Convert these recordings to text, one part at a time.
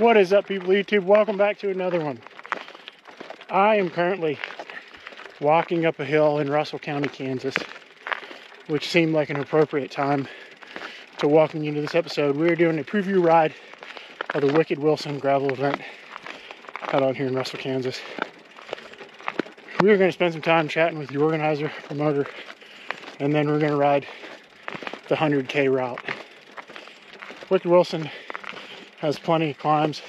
What is up, people of YouTube? Welcome back to another one. I am currently walking up a hill in Russell County, Kansas, which seemed like an appropriate time to welcome you to this episode. We're doing a preview ride of the Wicked Wilson gravel event out on here in Russell, Kansas. We're going to spend some time chatting with the organizer, promoter, and then we're going to ride the 100K route. Wicked Wilson has plenty of climbs,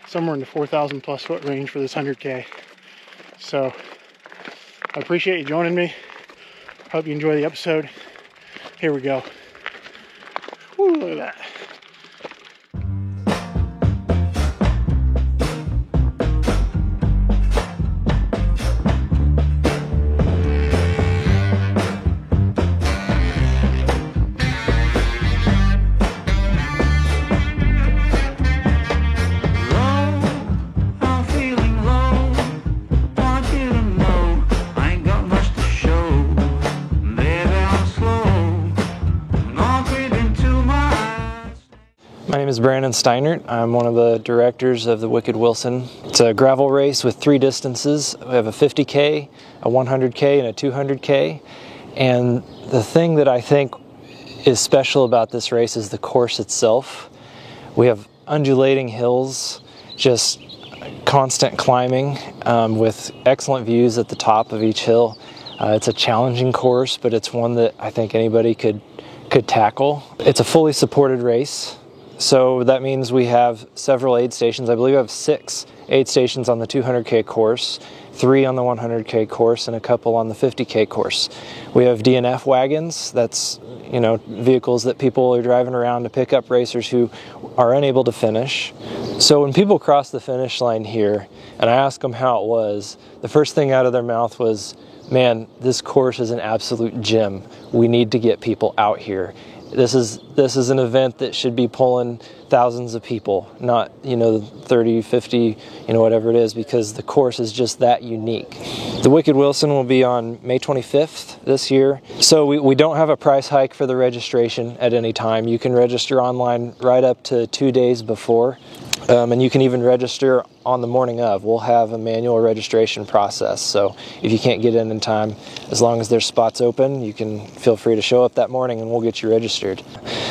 somewhere in the 4,000 plus foot range for this 100K. So I appreciate you joining me. Hope you enjoy the episode. Here we go. Woo, look at that. My name is Brandon Steinert. I'm one of the directors of the Wicked Wilson. It's a gravel race with 3 distances. We have a 50K, a 100K, and a 200K. And the thing that I think is special about this race is the course itself. We have undulating hills, just constant climbing with excellent views at the top of each hill. It's a challenging course, but it's one that I think anybody could tackle. It's a fully supported race. So that means we have several aid stations. I believe we have 6 aid stations on the 200K course, 3 on the 100K course, and a couple on the 50K course. We have DNF wagons. That's, vehicles that people are driving around to pick up racers who are unable to finish. So when people cross the finish line here, and I ask them how it was, the first thing out of their mouth was, "Man, this course is an absolute gem. We need to get people out here. This is an event that should be pulling thousands of people, not 30, 50, whatever it is, because the course is just that unique." The Wicked Wilson will be on May 25th this year. So we don't have a price hike for the registration at any time. You can register online right up to 2 days before. And you can even register on the morning of. We'll have a manual registration process, so if you can't get in time, as long as there's spots open, you can feel free to show up that morning and we'll get you registered.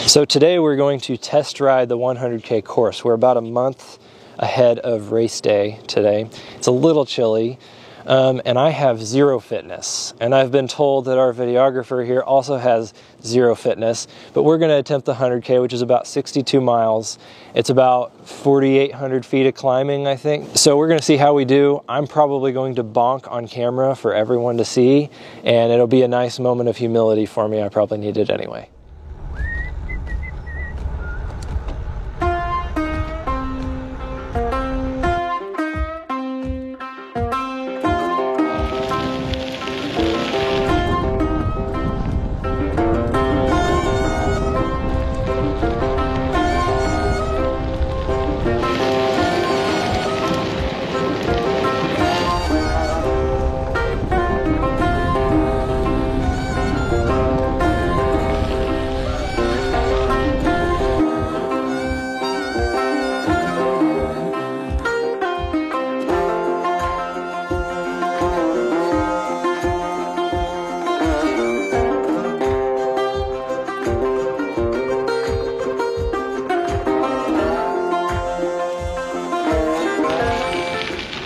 So today we're going to test ride the 100K course. We're about a month ahead of race day today. It's a little chilly. And I have 0 fitness, and I've been told that our videographer here also has 0 fitness, but we're going to attempt the 100K, which is about 62 miles. It's about 4,800 feet of climbing, I think. So we're going to see how we do. I'm probably going to bonk on camera for everyone to see, and it'll be a nice moment of humility for me. I probably need it anyway.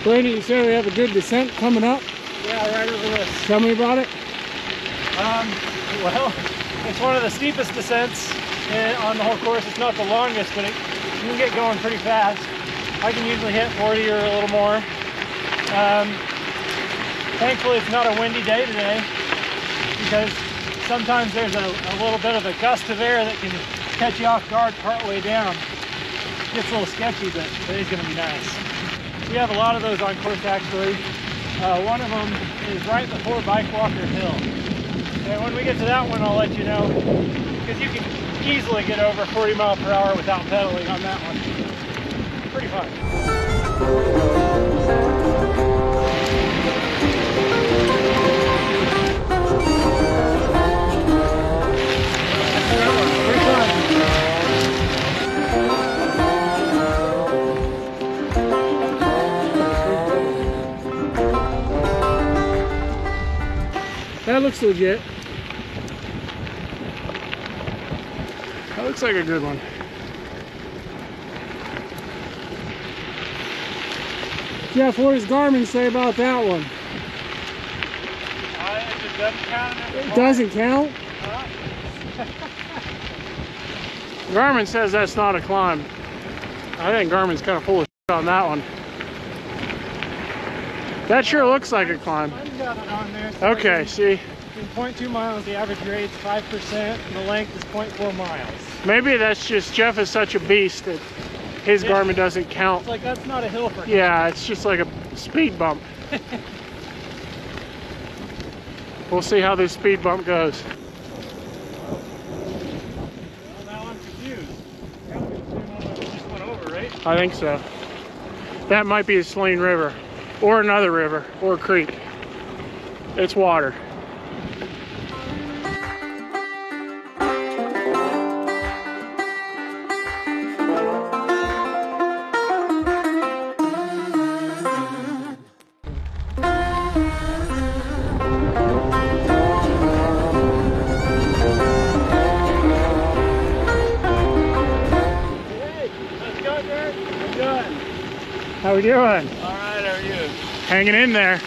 Brandon, you said we have a good descent coming up. Yeah, right over this. Tell me about it. Well, it's one of the steepest descents on the whole course. It's not the longest, but you can get going pretty fast. I can usually hit 40 or a little more. Thankfully, it's not a windy day today, because sometimes there's a little bit of a gust of air that can catch you off guard partway down. It gets a little sketchy, but today's going to be nice. We have a lot of those on course, actually. One of them is right before Bike Walker Hill. And when we get to that one, I'll let you know, because you can easily get over 40 miles per hour without pedaling on that one. Pretty fun. looks legit. That looks like a good one. Jeff, what does Garmin say about that one? It doesn't count. It doesn't count? Garmin says that's not a climb. I think Garmin's kind of full of shit on that one. That sure looks like a climb. I've got it on there. So Okay, see? in 0.2 miles, the average grade's 5%, and the length is 0.4 miles. Maybe that's just Jeff is such a beast that his Garmin doesn't count. It's like that's not a hill for him. Yeah, it's just like a speed bump. We'll see how this speed bump goes. Well, now I'm confused. That was the same one that we just went over, right? I think so. That might be the Saline River, or another river, or a creek. It's water. How we doing? All right, how are you? Hanging in there.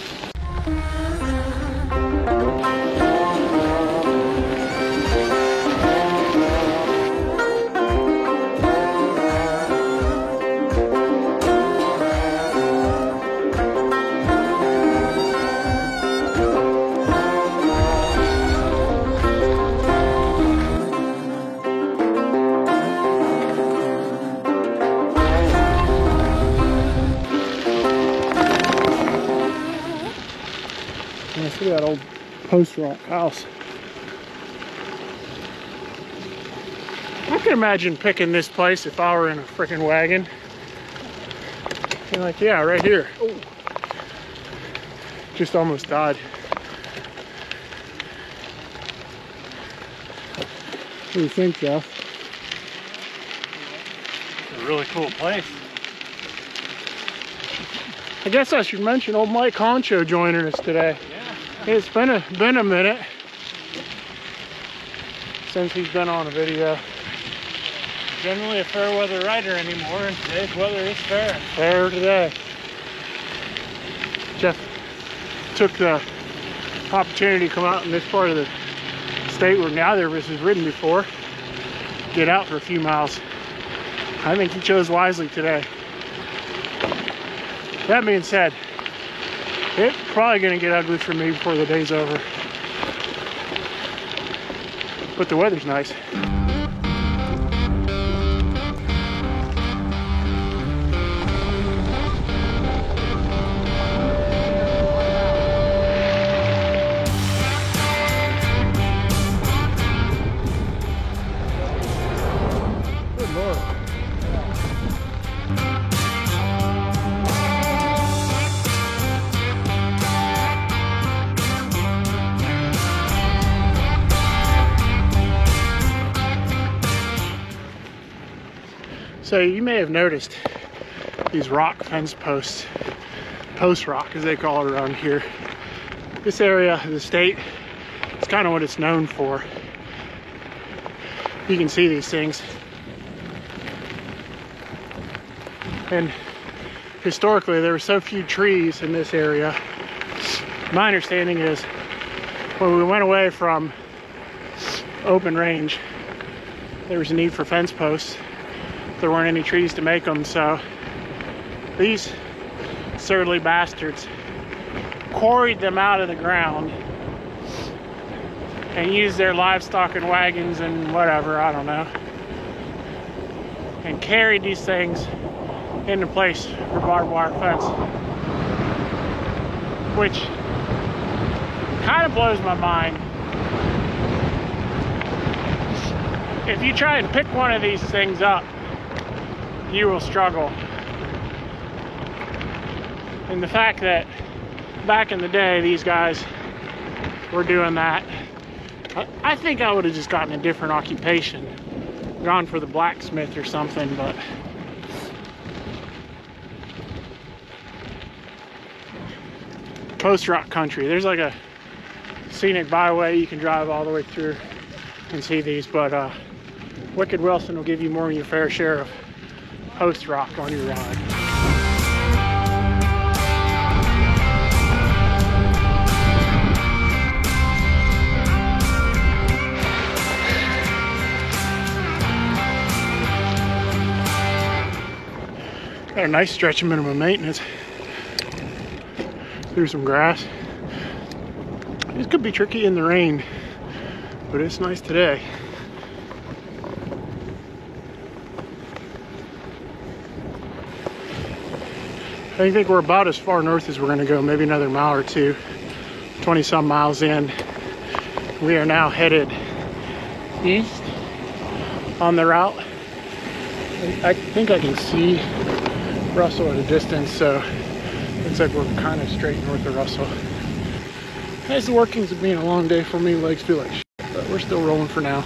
Look at that old post-rock house. I could imagine picking this place if I were in a freaking wagon. And like, yeah, right here. Oh, just almost died. What do you think, Jeff? It's a really cool place. I guess I should mention old Mike Honcho joining us today. It's been a minute since he's been on a video. Generally a fair weather rider anymore, and today's weather is fair. Fair today. Jeff took the opportunity to come out in this part of the state where neither of us has ridden before. Get out for a few miles. I think he chose wisely today. That being said, it's probably going to get ugly for me before the day's over. But the weather's nice. Good Lord. So you may have noticed these rock fence posts, post rock as they call it around here. This area of the state, it's kind of what it's known for. You can see these things. And historically there were so few trees in this area. My understanding is when we went away from open range, there was a need for fence posts. There weren't any trees to make them, so these surly bastards quarried them out of the ground and used their livestock and wagons and whatever, I don't know, and carried these things into place for barbed wire fence, which kind of blows my mind. If you try and pick one of these things up, you will struggle. And the fact that back in the day these guys were doing that, I think I would have just gotten a different occupation, gone for the blacksmith or something. But post rock country, there's like a scenic byway, you can drive all the way through and see these, but Wicked Wilson will give you more than your fair share of host rock on your ride. Got a nice stretch of minimum maintenance through some grass. This could be tricky in the rain, but it's nice today. I think we're about as far north as we're going to go, maybe another mile or two. 20 some miles in. We are now headed east on the route. I think I can see Russell at a distance, so looks like we're kind of straight north of Russell. That's the workings of being a long day for me. Legs feel like shit, but we're still rolling for now.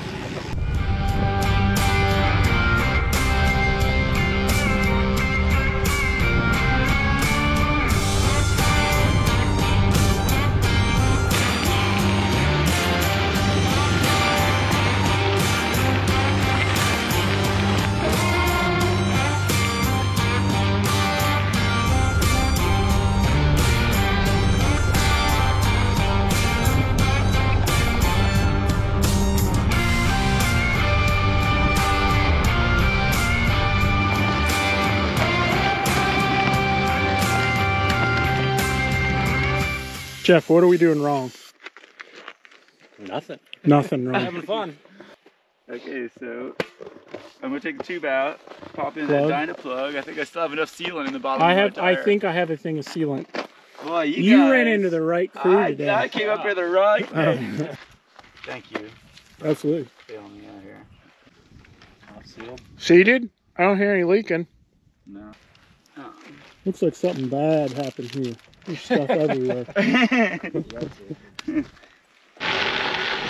Jeff, what are we doing wrong? Nothing. Nothing wrong. Having fun. Okay, so I'm gonna take the tube out, pop in Plug. the Dynaplug. I think I still have enough sealant in the bottom I of my tire. think I have a thing of sealant. Boy, You guys, ran into the right crew today. I came up here the right way. Thank you. Absolutely. Bailing me out here. All sealed? Seated? I don't hear any leaking. No. Looks like something bad happened here. There's stuff everywhere.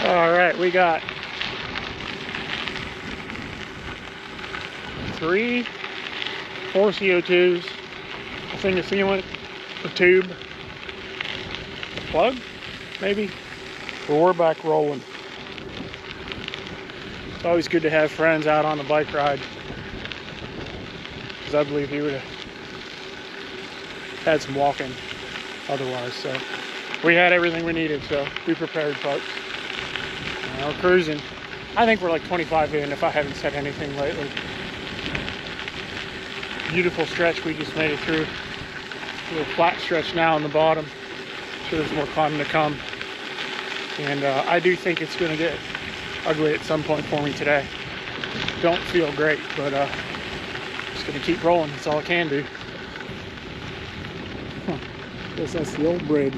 All right, we got 3 4 CO2s, a thing of sealant, a tube, a plug, maybe. But we're back rolling. It's always good to have friends out on a bike ride, because I believe he would have had some walking otherwise. So we had everything we needed, so be prepared, folks. We're cruising. I think we're like 25 in, if I haven't said anything lately. Beautiful stretch we just made it through. A little flat stretch now on the bottom. Sure, there's more climbing to come. And I do think it's going to get ugly at some point for me today. Don't feel great, but just going to keep rolling. That's all I can do. Guess that's the old bridge.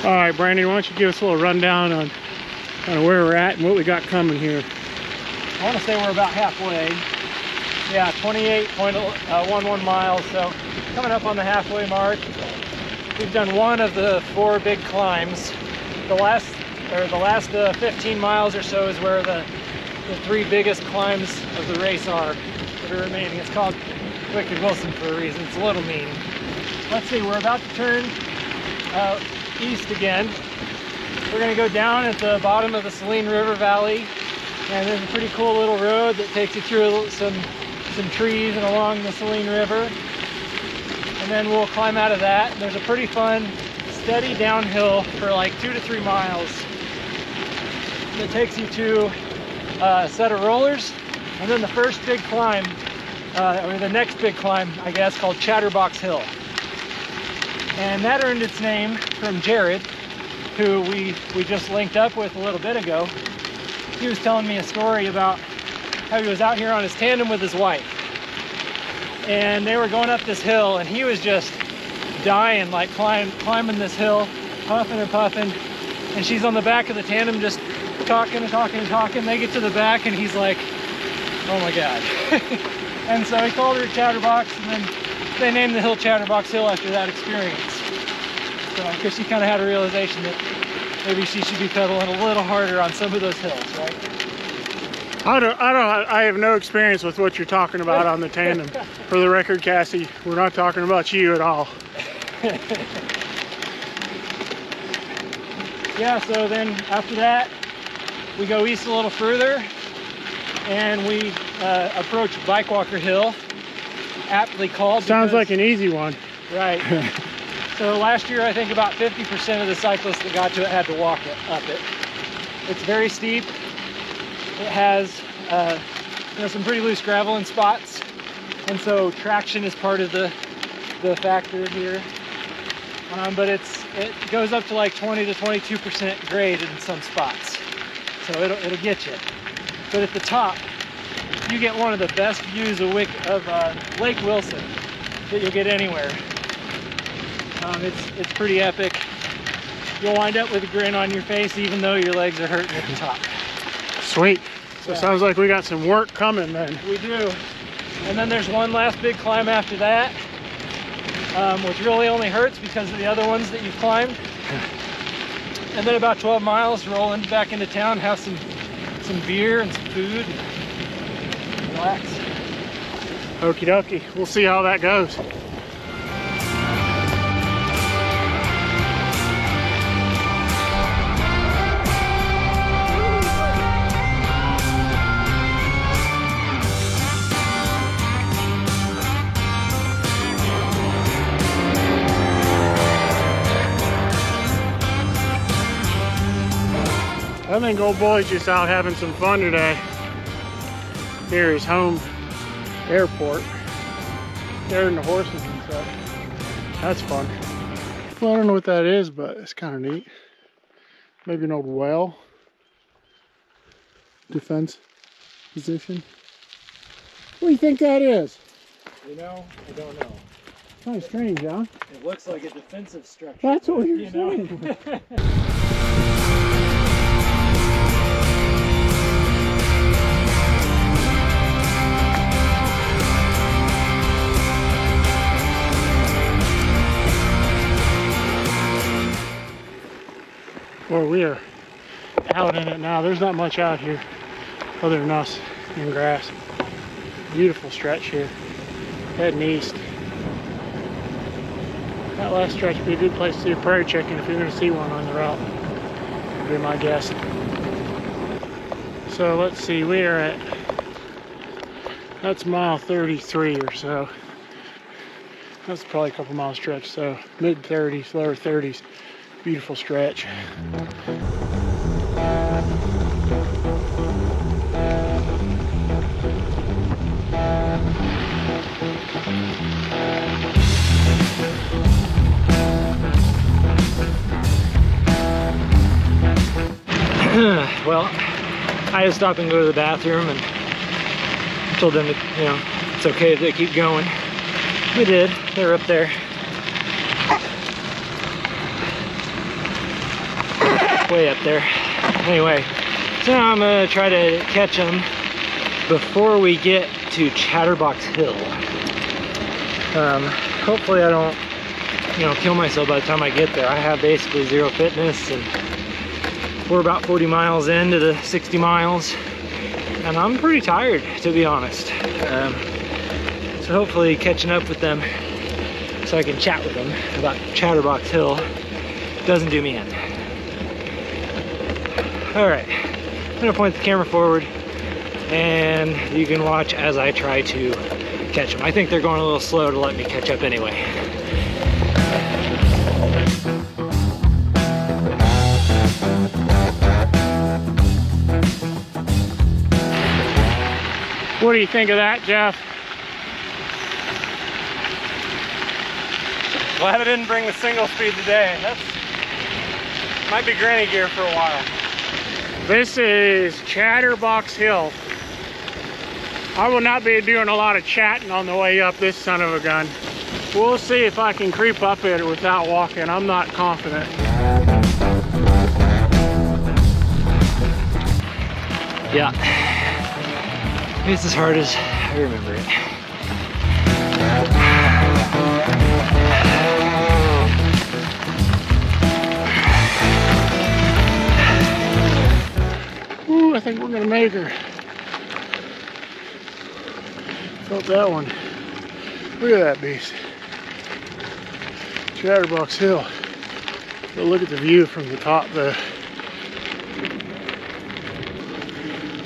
All right, Brandon, why don't you give us a little rundown on kind of where we're at and what we got coming here. I want to say we're about halfway. Yeah, 28.11 miles, so coming up on the halfway mark. We've done one of the 4 big climbs. The last 15 miles or so is where the 3 biggest climbs of the race are that are remaining. It's called Wicked Wilson for a reason. It's a little mean. Let's see, we're about to turn east again. We're going to go down at the bottom of the Saline River Valley, and there's a pretty cool little road that takes you through some trees and along the Saline River. And then we'll climb out of that. There's a pretty fun, steady downhill for like 2 to 3 miles that takes you to a set of rollers, and then the first big climb, or the next big climb, I guess, called Chatterbox Hill. And that earned its name from Jared, who we just linked up with a little bit ago. He was telling me a story about how he was out here on his tandem with his wife. And they were going up this hill, and he was just dying, like climbing this hill, puffing and puffing. And she's on the back of the tandem just talking and talking and talking. They get to the back, and he's like, oh my God. And so he called her Chatterbox, and then they named the hill Chatterbox Hill after that experience. So, because she kind of had a realization that maybe she should be pedaling a little harder on some of those hills, right? I have no experience with what you're talking about on the tandem. For the record, Cassie, we're not talking about you at all. Yeah, so then after that, we go east a little further and we approach Bikewalker Hill, aptly called. Sounds like an easy one. Right. So last year, I think about 50% of the cyclists that got to it had to walk it, up it. It's very steep. It has some pretty loose gravel in spots, and so traction is part of the factor here. But it goes up to like 20 to 22% grade in some spots, so it'll get you. But at the top, you get one of the best views of Lake Wilson that you'll get anywhere. It's pretty epic. You'll wind up with a grin on your face even though your legs are hurting at the top. Sweet. So Yeah. it sounds like we got some work coming then. We do. And then there's one last big climb after that, which really only hurts because of the other ones that you've climbed. And then about 12 miles, rolling back into town, have some beer and some food, and relax. Okie dokie. We'll see how that goes. I think old boy's just out having some fun today. Near his home airport. Scaring the horses and stuff. That's fun. Well, I don't know what that is, but it's kind of neat. Maybe an old well. Defense position. What do you think that is? You know, I don't know. Kind of strange, huh? It looks like a defensive structure. That's what you're you know? saying. Well, we are out in it now. There's not much out here other than us and grass. Beautiful stretch here. Heading east. That last stretch would be a good place to see a prairie chicken if you're going to see one on the route. Would be my guess. So let's see, we are at, that's mile 33 or so. That's probably a couple mile stretch, so mid 30s, lower 30s. Beautiful stretch. Well, I had to stop and go to the bathroom and told them that, you know, it's okay if they keep going. We did. They're up there. Way up there. Anyway, so now I'm gonna try to catch them before we get to Chatterbox Hill. Hopefully I don't, you know, kill myself by the time I get there. I have basically zero fitness, and we're about 40 miles into the 60 miles, and I'm pretty tired, to be honest. So hopefully catching up with them so I can chat with them about Chatterbox Hill doesn't do me in. All right, I'm gonna point the camera forward and you can watch as I try to catch them. I think they're going a little slow to let me catch up anyway. What do you think of that, Jeff? Glad I didn't bring the single speed today. That's might be granny gear for a while. This is Chatterbox Hill. I will not be doing a lot of chatting on the way up this son of a gun. We'll see if I can creep up it without walking. I'm not confident. Yeah. It's as hard as I remember it. Ooh, I think we're gonna make her. Felt that one. Look at that beast. Chatterbox Hill. But look at the view from the top there.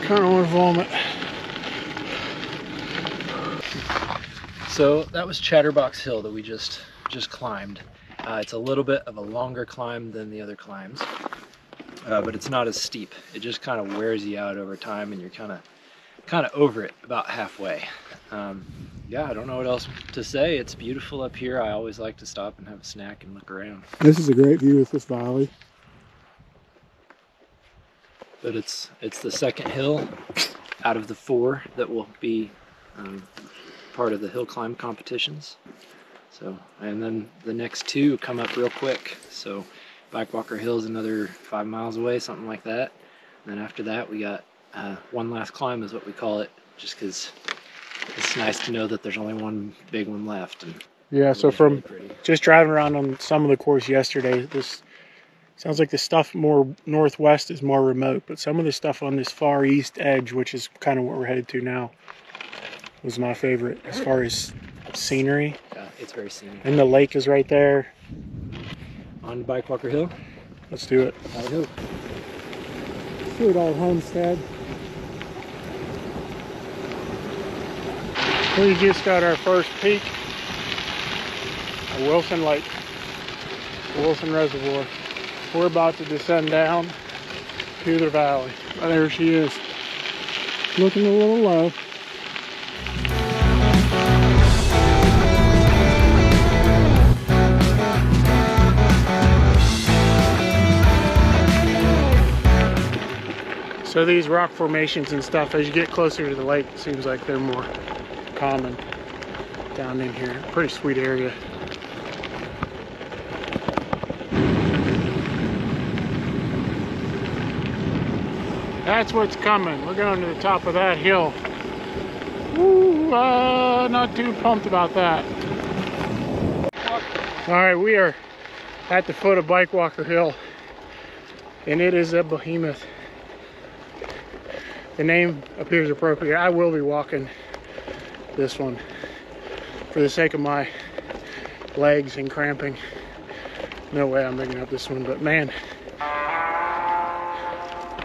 Kind of want to vomit. So that was Chatterbox Hill that we just climbed. It's a little bit of a longer climb than the other climbs, but it's not as steep. It just kind of wears you out over time, and you're kind of over it about halfway. Yeah, I don't know what else to say. It's beautiful up here. I always like to stop and have a snack and look around. This is a great view with this valley. But it's the second hill out of the 4 that will be part of the hill climb competitions. So, and then the next 2 come up real quick. So Bikewalker Hill is another 5 miles away, something like that. And then after that, we got one last climb is what we call it, just because it's nice to know that there's only one big one left. And yeah, so from really just driving around on some of the course yesterday, this sounds like the stuff more northwest is more remote, but some of the stuff on this far east edge, which is kind of what we're headed to now, was my favorite as far as scenery. it's very scenic. And the lake is right there. On Bikewalker Hill. Let's do it. I hope. Sweet old homestead. We just got our first peak of Wilson Lake, Wilson Reservoir. We're about to descend down to the valley. Oh, there she is. Looking a little low. So these rock formations and stuff, as you get closer to the lake, it seems like they're more common down in here. Pretty sweet area. That's what's coming. We're going to the top of that hill. Woo, not too pumped about that. All right, we are at the foot of Bikewalker Hill, and it is a behemoth. The name appears appropriate. I will be walking this one for the sake of my legs and cramping. No way I'm making up this one, but man,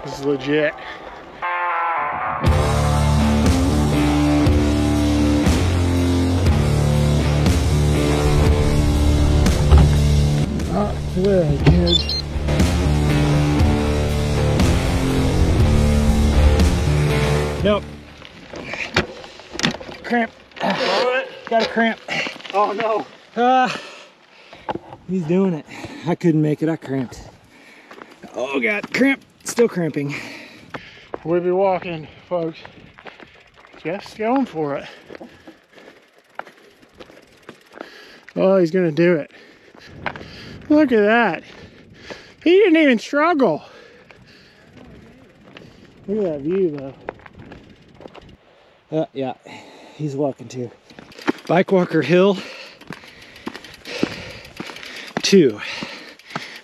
this is legit. Not today, kids. Nope. Cramp. Got a cramp. Oh no. He's doing it. I couldn't make it. I cramped. Oh God, cramp. Still cramping. We'll be walking, folks. Jeff's going for it. Oh, he's gonna do it. Look at that. He didn't even struggle. Look at that view though. Yeah, he's walking too. Bikewalker Hill 2.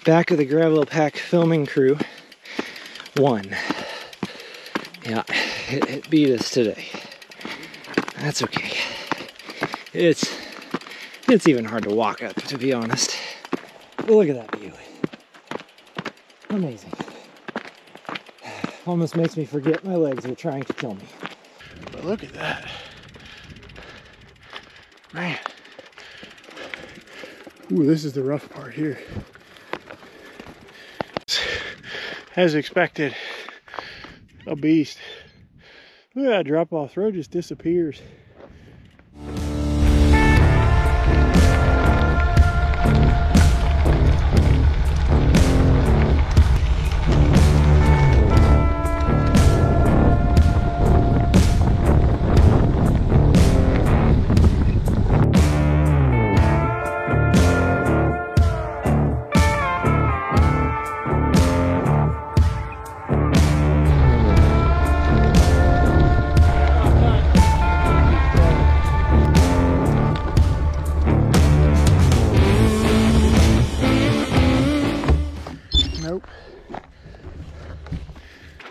Back of the Gravel Pack filming crew 1. Yeah, it beat us today. That's okay. It's even hard to walk up, to be honest. But look at that view. Amazing. Almost makes me forget my legs are trying to kill me. But look at that. Man. Ooh, this is the rough part here. As expected, a beast. Look at that drop off. Road just disappears.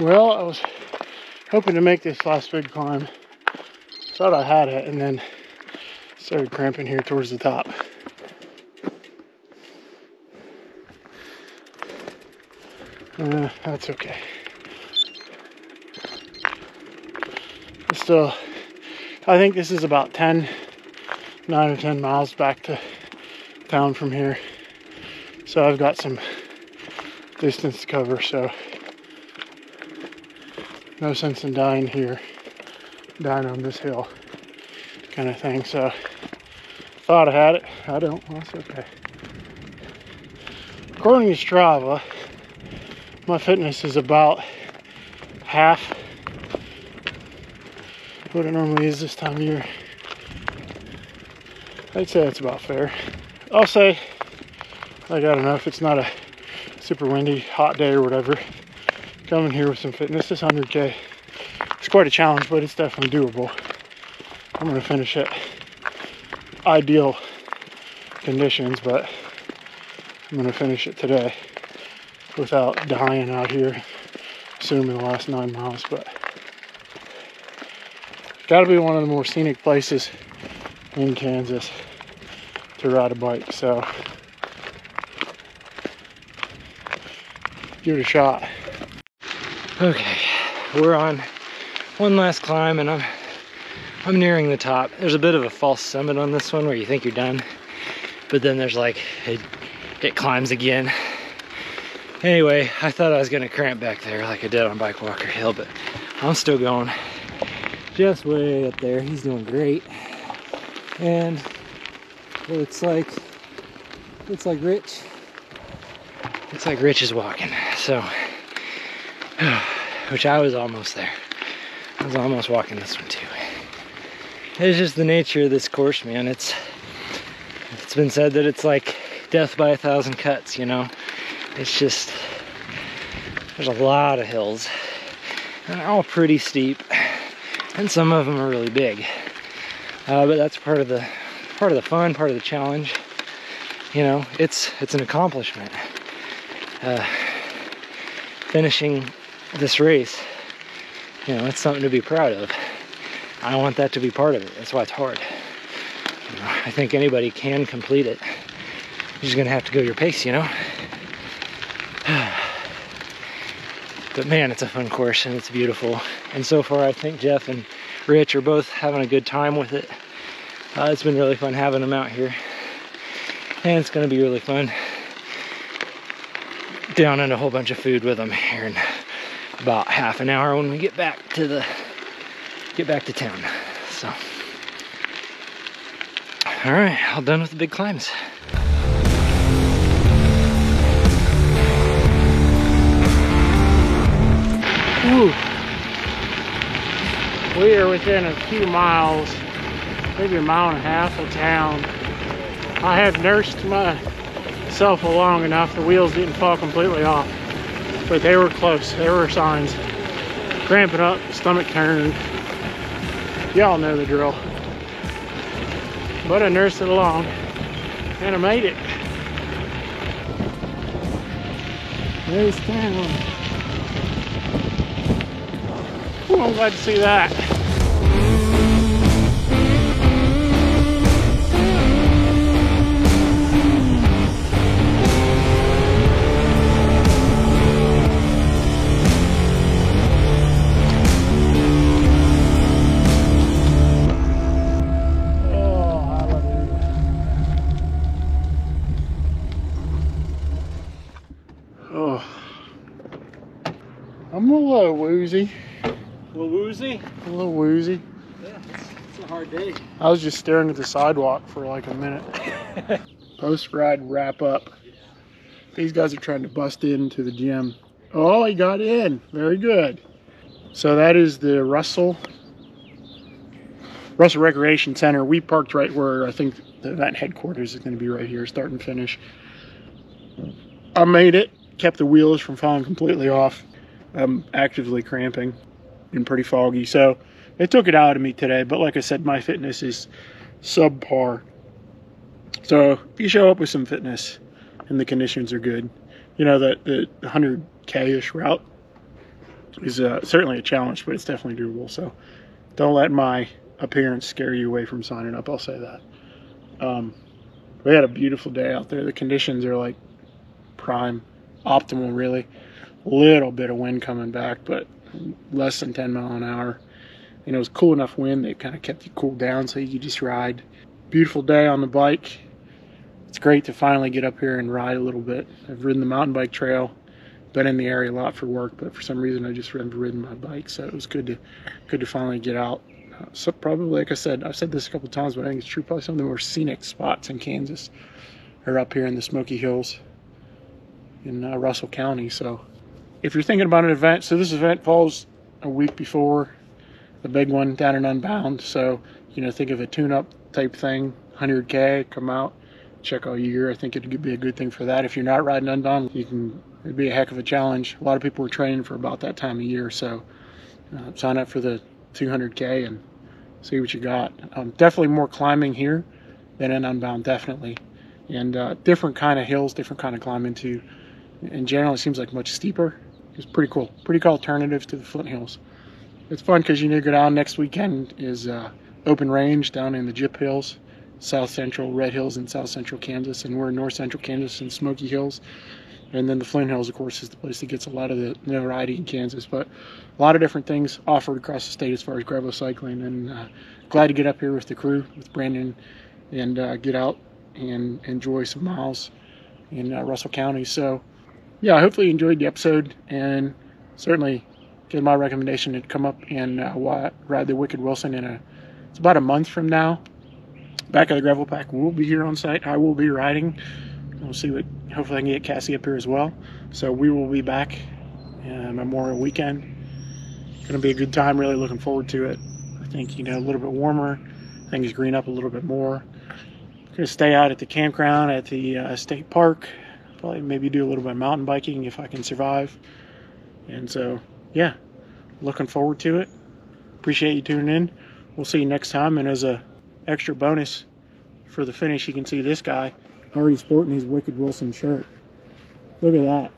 Well, I was hoping to make this last big climb Thought I had it, and then started cramping here towards the top. That's okay. Still, I think this is about 9 or 10 miles back to town from here. So I've got some distance to cover, so no sense in dying here, dying on this hill kind of thing. So thought I had it. I don't. Well, that's okay. According to Strava, my fitness is about half what it normally is this time of year. I'd say that's about fair. I'll say I got enough. It's not a super windy, hot day or whatever. Coming here with some fitness, this 100K, it's quite a challenge, but it's definitely doable. I'm gonna finish it ideal conditions, but I'm gonna finish it today without dying out here, assuming the last 9 miles. But got to be one of the more scenic places in Kansas to ride a bike, so give it a shot. Okay, we're on one last climb, and I'm nearing the top. There's a bit of a false summit on this one where you think you're done, but then there's like it climbs again. Anyway, I thought I was gonna cramp back there like I did on Bike Walker Hill, but I'm still going. Jeff's way up there, he's doing great. And looks like Rich is walking. So, which I was almost there. I was almost walking this one too. It's just the nature of this course, man. It's been said that it's like death by 1,000 cuts, you know? It's just, there's a lot of hills, and they're all pretty steep, and some of them are really big. But that's part of the fun, part of the challenge. You know, it's an accomplishment. Finishing this race, you know, it's something to be proud of. I want that to be part of it. That's why it's hard. You know, I think anybody can complete it. You're just gonna have to go your pace, you know? But man, it's a fun course and it's beautiful. And so far, I think Jeff and Rich are both having a good time with it. It's been really fun having them out here. And it's gonna be really fun downing a whole bunch of food with them here in about half an hour when we get back to town. So, all right, all done with the big climbs. Whew. We are within a few miles, maybe a mile and a half of town. I had nursed myself long enough, the wheels didn't fall completely off, but they were close. There were signs. Cramping up, stomach turning. Y'all know the drill. But I nursed it along, and I made it. There's town. Ooh, I'm glad to see that. I'm a little woozy. A little woozy? A little woozy. Yeah, it's a hard day. I was just staring at the sidewalk for like a minute. Post-ride wrap up. These guys are trying to bust into the gym. Oh, he got in. Very good. So that is the Russell Recreation Center. We parked right where I think the event headquarters is going to be, right here, start and finish. I made it. Kept the wheels from falling completely off. I'm actively cramping and pretty foggy, so it took it out of me today. But like I said, my fitness is subpar. So if you show up with some fitness and the conditions are good, you know, the 100K-ish route is certainly a challenge, but it's definitely doable. So don't let my appearance scare you away from signing up, I'll say that. We had a beautiful day out there. The conditions are like prime, optimal really. A little bit of wind coming back, but less than 10 mile an hour. And it was cool enough wind that kind of kept you cooled down so you could just ride. Beautiful day on the bike. It's great to finally get up here and ride a little bit. I've ridden the mountain bike trail, been in the area a lot for work, but for some reason I just haven't ridden my bike, so it was good to finally get out. So probably, like I said, I've said this a couple times, but I think it's true, probably some of the more scenic spots in Kansas are up here in the Smoky Hills in Russell County. So if you're thinking about an event, so this event falls a week before the big one down in Unbound, so think of a tune-up type thing, 100K, come out, check all year. I think it could be a good thing for that. If you're not riding Unbound, it'd be a heck of a challenge. A lot of people are training for about that time of year, so sign up for the 200K and see what you got. Definitely more climbing here than in Unbound, definitely. And different kind of hills, different kind of climbing too. In general, it seems like much steeper. It's pretty cool. Pretty cool alternative to the Flint Hills. It's fun because go down next weekend is open range down in the Gyp Hills, South Central, Red Hills in South Central Kansas, and we're in North Central Kansas in Smoky Hills. And then the Flint Hills, of course, is the place that gets a lot of the notoriety in Kansas. But a lot of different things offered across the state as far as gravel cycling. And glad to get up here with the crew, with Brandon, and get out and enjoy some miles in Russell County. So, yeah, hopefully you enjoyed the episode. And certainly give my recommendation to come up and ride the Wicked Wilson it's about a month from now. Back of the Gravel Pack will be here on site. I will be riding. We'll see hopefully I can get Cassie up here as well. So we will be back Memorial Weekend. Going to be a good time, really looking forward to it. I think, a little bit warmer. Things green up a little bit more. Going to stay out at the campground at the state park. Probably maybe do a little bit of mountain biking if I can survive. And so, yeah, looking forward to it. Appreciate you tuning in. We'll see you next time. And as a extra bonus for the finish, you can see this guy already sporting his Wicked Wilson shirt. Look at that.